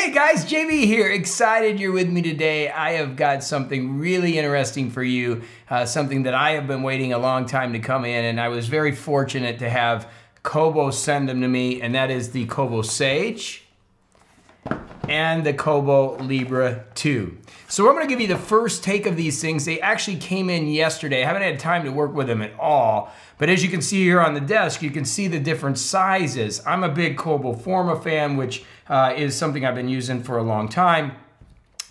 Hey guys, JB here. Excited you're with me today. I have got something really interesting for you, something that I have been waiting a long time to come in, and I was very fortunate to have Kobo send them to me, and that is the Kobo Sage and the Kobo Libra 2. So I'm going to give you the first take of these things. They actually came in yesterday. I haven't had time to work with them at all, but as you can see here on the desk, you can see the different sizes. I'm a big Kobo Forma fan, which is something I've been using for a long time.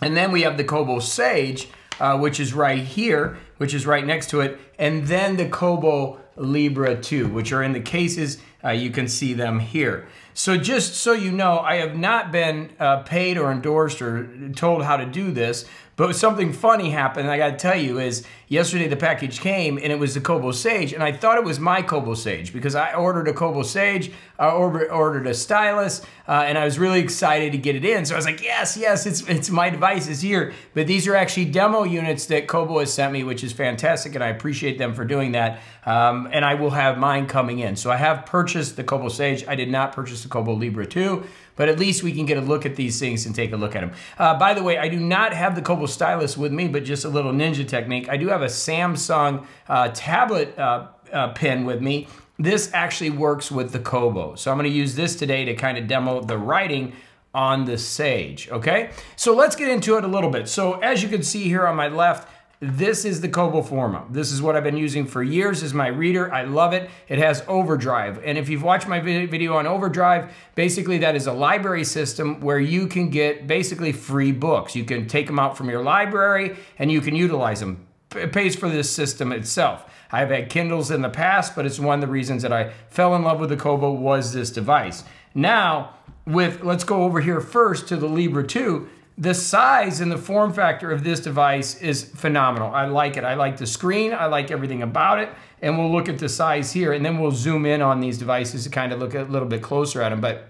And then we have the Kobo Sage, which is right here, which is right next to it, and then the Kobo Libra 2, which are in the cases. You can see them here. So just so you know, I have not been paid or endorsed or told how to do this, but something funny happened, I gotta tell you, is yesterday the package came and it was the Kobo Sage, and I thought it was my Kobo Sage because I ordered a Kobo Sage, I ordered a stylus, and I was really excited to get it in. So I was like, yes, it's my device is here. But these are actually demo units that Kobo has sent me, which is fantastic, and I appreciate them for doing that. And I will have mine coming in. So I have purchased the Kobo Sage. I did not purchase the Kobo Libra 2, but at least we can get a look at these things and take a look at them. By the way, I do not have the Kobo stylus with me, but just a little ninja technique. I do have a Samsung tablet pen with me. This actually works with the Kobo. So I'm going to use this today to kind of demo the writing on the Sage, okay? So let's get into it a little bit. So as you can see here on my left, this is the Kobo Forma. This is what I've been using for years as my reader. I love it. It has Overdrive. And if you've watched my video on Overdrive, basically that is a library system where you can get basically free books. You can take them out from your library and you can utilize them. It pays for this system itself. I've had Kindles in the past, but it's one of the reasons that I fell in love with the Kobo was this device. Now, let's go over here first to the Libra 2. The size and the form factor of this device is phenomenal. I like it. I like the screen. I like everything about it. And we'll look at the size here, and then we'll zoom in on these devices to kind of look a little bit closer at them. But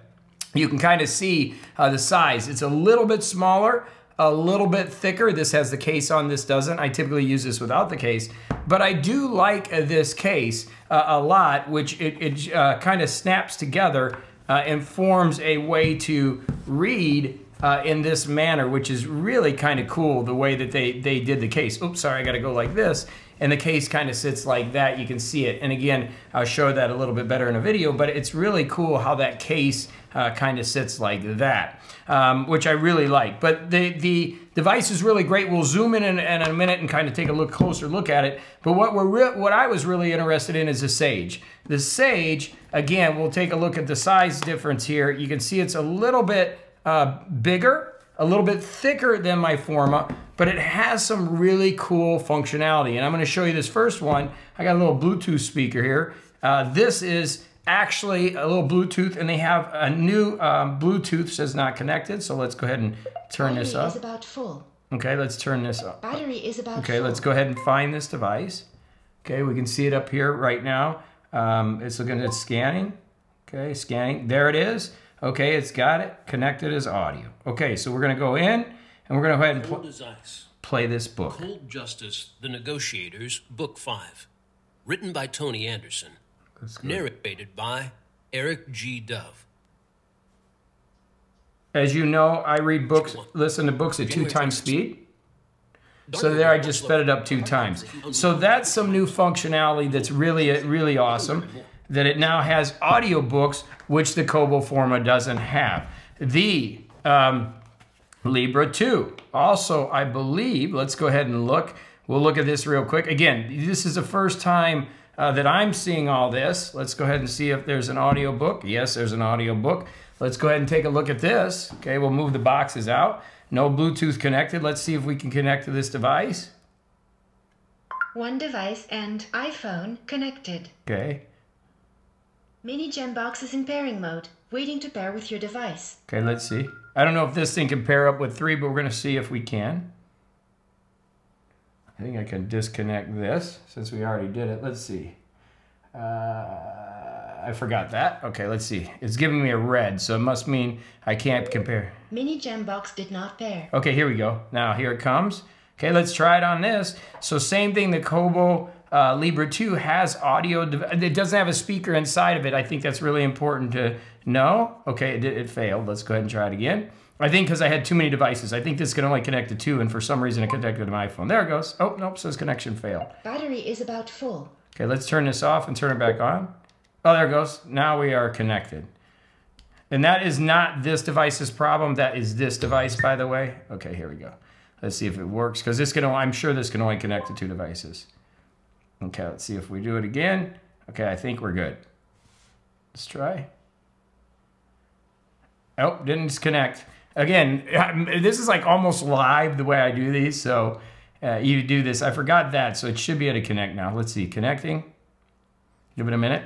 you can kind of see the size. It's a little bit smaller, a little bit thicker. This has the case on, this doesn't. I typically use this without the case. But I do like this case a lot, which it kind of snaps together and forms a way to read in this manner, which is really kind of cool, the way that they did the case. Oops, sorry, I gotta go like this. And the case kind of sits like that. You can see it. And again, I'll show that a little bit better in a video, but it's really cool how that case kind of sits like that, which I really like. But the device is really great. We'll zoom in a minute and kind of take a closer look at it. But what I was really interested in is the Sage. The Sage, again, we'll take a look at the size difference here. You can see it's a little bit bigger, a little bit thicker than my Forma, but it has some really cool functionality. And I'm going to show you this first one. I got a little Bluetooth speaker here. This is actually a little Bluetooth, and they have a new Bluetooth, says not connected. So let's go ahead and turn this up. Battery is about full. Okay, let's turn this up. Battery is about okay, full. Let's go ahead and find this device. Okay, we can see it up here right now. It's scanning. Okay, scanning. There it is. Okay, it's got it connected as audio. Okay, so we're going to go in and we're going to go ahead and play this book. Cold Justice, The Negotiators, Book 5. Written by Tony Anderson. Narrated by Eric G. Dove. As you know, I read books, listen to books at 2 times speed. So there I just sped it up 2 times. So that's some new functionality that's really awesome. That it now has audiobooks, which the Kobo Forma doesn't have. The Libra 2, also, I believe, let's go ahead and look. We'll look at this real quick. Again, this is the first time that I'm seeing all this. Let's go ahead and see if there's an audiobook. Yes, there's an audiobook. Let's go ahead and take a look at this. Okay, we'll move the boxes out. No Bluetooth connected. Let's see if we can connect to this device. One device and iPhone connected. Okay. Mini gem box is in pairing mode, waiting to pair with your device. Okay, let's see. I don't know if this thing can pair up with 3, but we're going to see if we can. I think I can disconnect this since we already did it. Let's see. I forgot that. Okay, let's see. It's giving me a red, so it must mean I can't compare. Mini gem box did not pair. Okay, here we go. Now, here it comes. Okay, let's try it on this. So same thing, the Kobo Libra 2 has audio. It doesn't have a speaker inside of it. I think that's really important to know. Okay, it failed. Let's go ahead and try it again. I think because I had too many devices. I think this can only connect to 2, and for some reason it connected to my iPhone. There it goes. Oh, nope, says connection failed. Battery is about full. Okay, let's turn this off and turn it back on. Oh, there it goes. Now we are connected. And that is not this device's problem. That is this device, by the way. Okay, here we go. Let's see if it works, because this can, I'm sure this can only connect to 2 devices. Okay, let's see if we do it again. Okay, I think we're good. Let's try. Oh, didn't disconnect. Again, this is like almost live the way I do these, so you do this. I forgot that, so it should be able to connect now. Let's see, connecting. Give it a minute,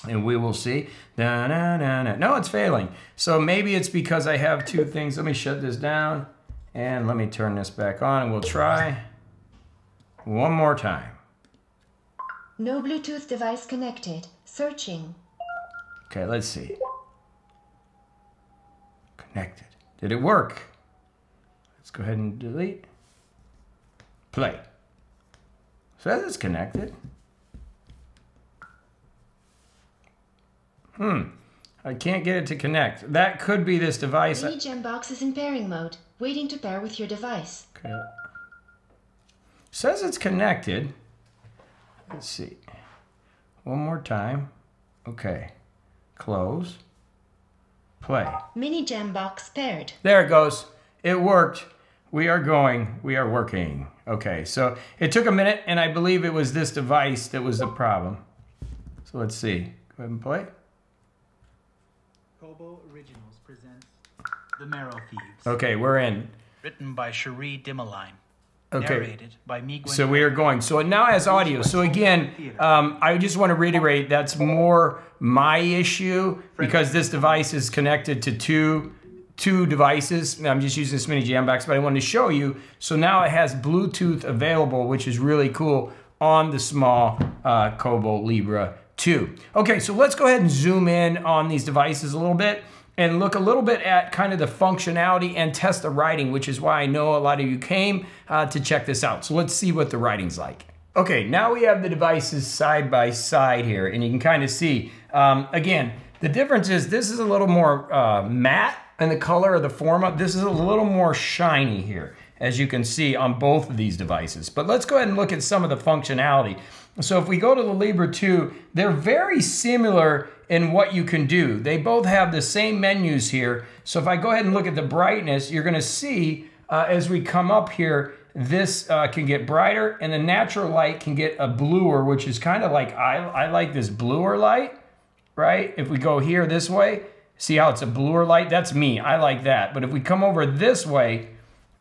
and we will see. No, it's failing. So maybe it's because I have 2 things. Let me shut this down, and let me turn this back on, and we'll try one more time. No Bluetooth device connected. Searching. Okay, let's see. Connected. Did it work? Let's go ahead and delete. Play. Says it's connected. I can't get it to connect. That could be this device. Mini gem box is in pairing mode, waiting to pair with your device. Okay. Says it's connected. Let's see. One more time. Okay. Close. Play. Mini gem box paired. There it goes. It worked. We are going. We are working. Okay, so it took a minute, and I believe it was this device that was the problem. So let's see. Go ahead and play. Kobo Originals presents The Marrow Thieves. Okay, we're in. Written by Cherie Dimaline. Okay. Narrated by Miguel. So we are going. So it now has audio. So again, I just want to reiterate, that's more my issue because this device is connected to two devices. I'm just using this mini jam box, but I wanted to show you. So now it has Bluetooth available, which is really cool on the small Kobo Libra 2. Okay, so let's go ahead and zoom in on these devices a little bit and look a little bit at kind of the functionality and test the writing, which is why I know a lot of you came to check this out. So let's see what the writing's like. Okay, now we have the devices side by side here, and you can kind of see, again, the difference is this is a little more matte in the color of the forma. This is a little more shiny here, as you can see on both of these devices. But let's go ahead and look at some of the functionality. So if we go to the Libra 2, they're very similar in what you can do. They both have the same menus here. So if I go ahead and look at the brightness, you're gonna see as we come up here, this can get brighter and the natural light can get a bluer, which is kind of like, I like this bluer light, right? If we go here this way, see how it's a bluer light? That's me, I like that. But if we come over this way,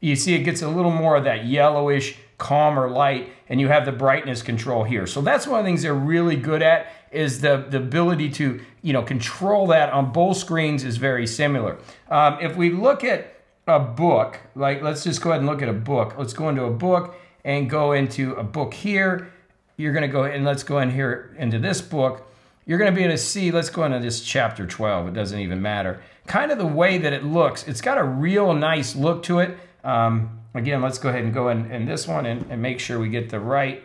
you see it gets a little more of that yellowish, calmer light, and you have the brightness control here. So that's one of the things they're really good at, is the ability to, you know, control that on both screens is very similar. If we look at a book, like let's just go ahead and look at a book. Let's go into a book and go into a book here. You're gonna go, and let's go in here into this book. You're gonna be able to see, let's go into this chapter 12, it doesn't even matter. Kind of the way that it looks, it's got a real nice look to it. Again, let's go ahead and go in this one and make sure we get the right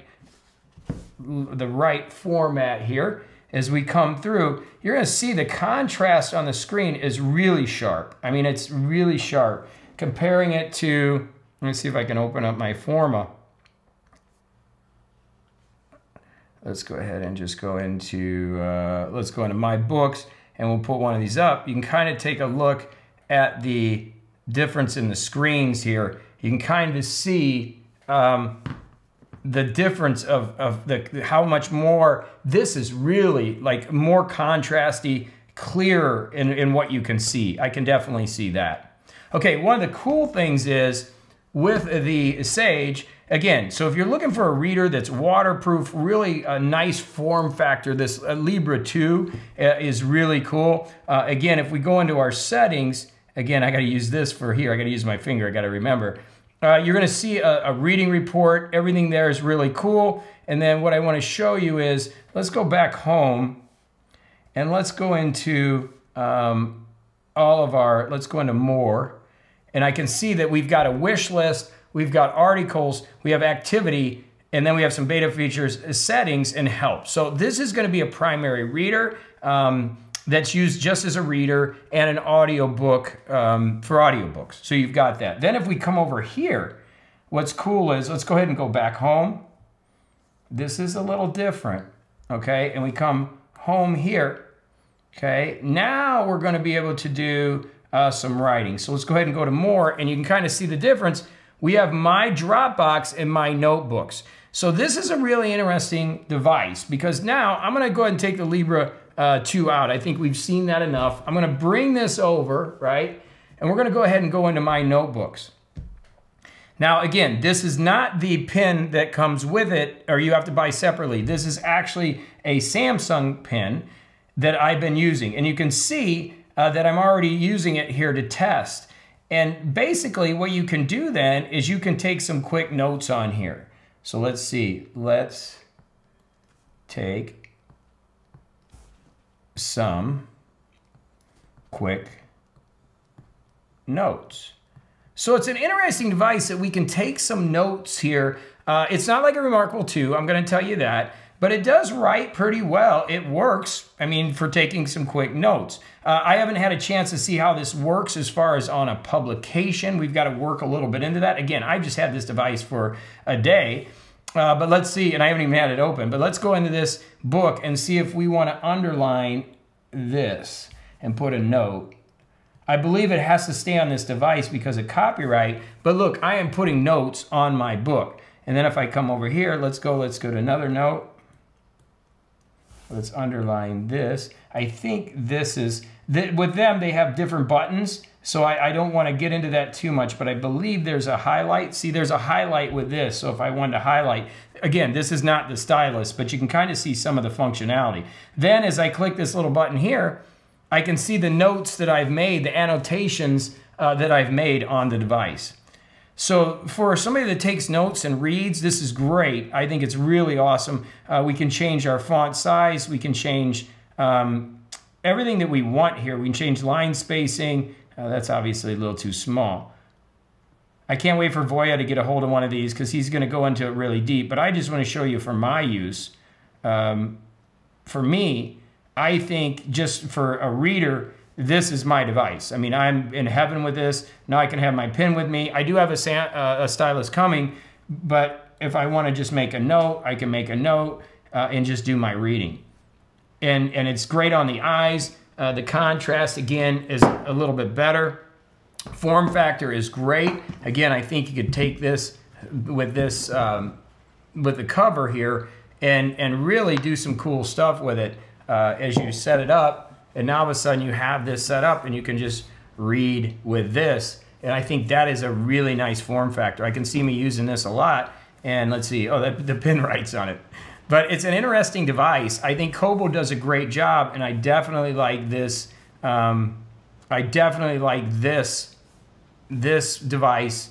format here. As we come through, you're gonna see the contrast on the screen is really sharp. I mean, it's really sharp. Comparing it to, let me see if I can open up my forma. Let's go ahead and just go into, let's go into my books and we'll put one of these up. You can kind of take a look at the difference in the screens here. You can kind of see the difference of how much more this is really like more contrasty, clearer in what you can see. I can definitely see that. Okay, one of the cool things is with the Sage, again, so if you're looking for a reader that's waterproof, really a nice form factor, this Libra 2 is really cool. Again, if we go into our settings, again, I gotta use this for here, I gotta use my finger, I gotta remember. You're gonna see a reading report, everything there is really cool. And then what I wanna show you is, let's go back home and let's go into let's go into more. And I can see that we've got a wish list, we've got articles, we have activity, and then we have some beta features, settings, and help. So this is gonna be a primary reader. that's used just as a reader and an audio book for audiobooks. So you've got that. Then if we come over here, what's cool is, let's go ahead and go back home. This is a little different, okay? And we come home here, okay? Now we're gonna be able to do some writing. So let's go ahead and go to more, and you can kind of see the difference. We have my Dropbox and my notebooks. So this is a really interesting device because now I'm gonna go ahead and take the Libra 2 out. I think we've seen that enough. I'm gonna bring this over, right? And we're gonna go ahead and go into my notebooks. Now again, this is not the pen that comes with it or you have to buy separately. This is actually a Samsung pen that I've been using. And you can see that I'm already using it here to test. And basically what you can do then is you can take some quick notes on here. So let's see, let's take some quick notes. So it's an interesting device that we can take some notes here. It's not like a Remarkable 2, I'm gonna tell you that, but it does write pretty well. It works, I mean, for taking some quick notes. I haven't had a chance to see how this works as far as on a publication. We've got to work a little bit into that. Again, I just had this device for a day, but let's see, and I haven't even had it open, but let's go into this book and see if we want to underline this and put a note. I believe it has to stay on this device because of copyright, but look, I am putting notes on my book. And then if I come over here, let's go to another note. Let's underline this. I think this is, with them, they have different buttons, so I don't want to get into that too much, but I believe there's a highlight. See, there's a highlight with this, so if I wanted to highlight, again, this is not the stylus, but you can kind of see some of the functionality. Then as I click this little button here, I can see the notes that I've made, the annotations that I've made on the device. So for somebody that takes notes and reads, this is great. I think it's really awesome. We can change our font size. We can change everything that we want here. We can change line spacing. That's obviously a little too small. I can't wait for Voya to get a hold of one of these because he's going to go into it really deep. But I just want to show you for my use. For me, I think just for a reader, this is my device. I mean, I'm in heaven with this. Now I can have my pen with me. I do have a stylus coming, but if I want to just make a note, I can make a note and just do my reading. And it's great on the eyes. The contrast, again, is a little bit better. Form factor is great. Again, I think you could take this with with the cover here and really do some cool stuff with it as you set it up. And now all of a sudden you have this set up and you can just read with this. And I think that is a really nice form factor. I can see me using this a lot. And let's see, oh, the pin writes on it. But it's an interesting device. I think Kobo does a great job, and I definitely like this. I definitely like this device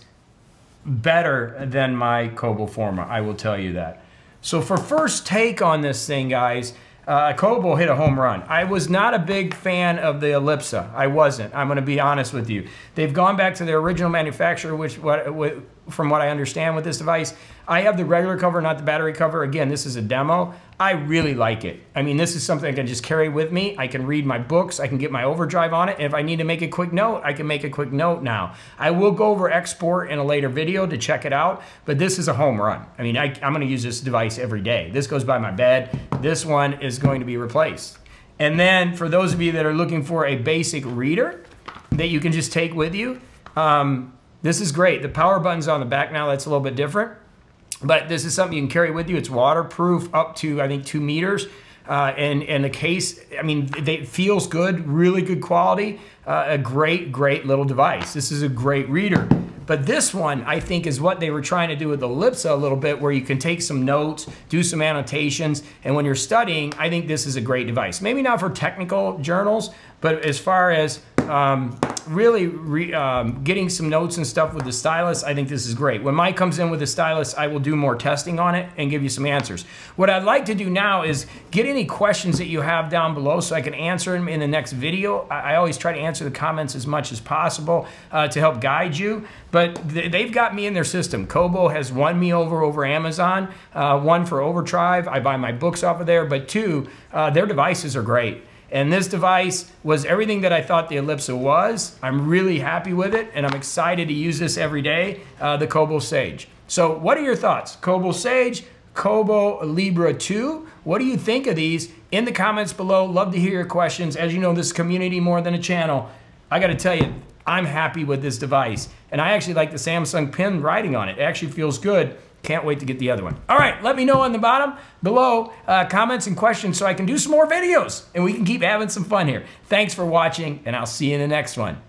better than my Kobo Forma, I will tell you that. So for first take on this thing, guys, Kobo hit a home run. I was not a big fan of the Ellipsa. I wasn't. I'm going to be honest with you. They've gone back to their original manufacturer, which, from what I understand with this device, I have the regular cover, not the battery cover. Again, this is a demo. I really like it. I mean, this is something I can just carry with me. I can read my books. I can get my overdrive on it. And if I need to make a quick note, I can make a quick note now. I will go over export in a later video to check it out, but this is a home run. I mean, I'm going to use this device every day. This goes by my bed. This one is going to be replaced. And then for those of you that are looking for a basic reader that you can just take with you, this is great. The power button's on the back now. That's a little bit different. But this is something you can carry with you. It's waterproof up to, I think, 2 meters. And the case, I mean, it feels good, really good quality. A great, great little device. This is a great reader. But this one, I think, is what they were trying to do with the Ellipsa a little bit, where you can take some notes, do some annotations, and when you're studying, I think this is a great device. Maybe not for technical journals, but as far as really getting some notes and stuff with the stylus, I think this is great. When mine comes in with the stylus, I will do more testing on it and give you some answers. What I'd like to do now is get any questions that you have down below so I can answer them in the next video. I always try to answer the comments as much as possible to help guide you, but they've got me in their system. Kobo has won me over Amazon, one for Overdrive. I buy my books off of there, but two, their devices are great. And this device was everything that I thought the Ellipsa was. I'm really happy with it, and I'm excited to use this every day, the Kobo Sage. So what are your thoughts? Kobo Sage, Kobo Libra 2. What do you think of these? In the comments below, love to hear your questions. As you know, this is community more than a channel. I gotta tell you, I'm happy with this device. And I actually like the Samsung pin writing on it. It actually feels good. Can't wait to get the other one. All right, let me know on the bottom below comments and questions so I can do some more videos and we can keep having some fun here. Thanks for watching, and I'll see you in the next one.